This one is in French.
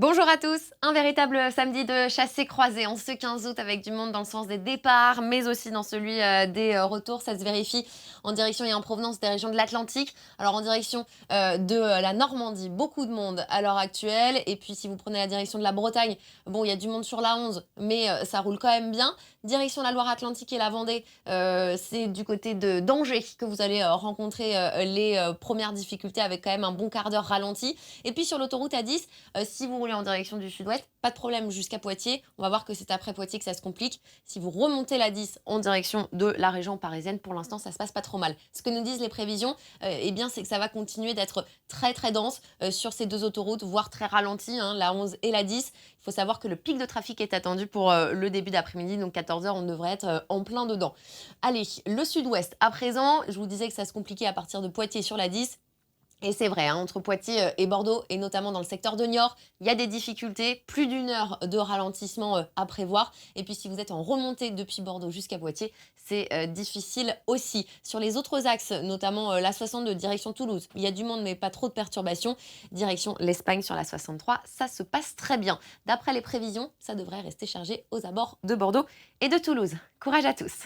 Bonjour à tous, un véritable samedi de chassé-croisé en ce 15 août avec du monde dans le sens des départs, mais aussi dans celui des retours. Ça se vérifie en direction et en provenance des régions de l'Atlantique. Alors en direction de la Normandie, beaucoup de monde à l'heure actuelle. Et puis si vous prenez la direction de la Bretagne, bon, il y a du monde sur la 11, mais ça roule quand même bien. Direction la Loire-Atlantique et la Vendée, c'est du côté de d'Angers que vous allez rencontrer les premières difficultés avec quand même un bon quart d'heure ralenti. Et puis sur l'autoroute A10, si vous roulez en direction du sud-ouest, pas de problème jusqu'à Poitiers. On va voir que c'est après Poitiers que ça se complique. Si vous remontez la 10 en direction de la région parisienne, pour l'instant, ça se passe pas trop mal. Ce que nous disent les prévisions, eh bien, c'est que ça va continuer d'être très très dense sur ces deux autoroutes, voire très ralenti, hein, la 11 et la 10. Il faut savoir que le pic de trafic est attendu pour le début d'après-midi, donc 14 heures, on devrait être en plein dedans. Allez, le sud-ouest à présent, je vous disais que ça se compliquait à partir de Poitiers sur la 10. Et c'est vrai, hein, entre Poitiers et Bordeaux, et notamment dans le secteur de Niort, il y a des difficultés, plus d'une heure de ralentissement à prévoir. Et puis si vous êtes en remontée depuis Bordeaux jusqu'à Poitiers, c'est difficile aussi. Sur les autres axes, notamment la 62 direction Toulouse, il y a du monde mais pas trop de perturbations. Direction l'Espagne sur la 63, ça se passe très bien. D'après les prévisions, ça devrait rester chargé aux abords de Bordeaux et de Toulouse. Courage à tous!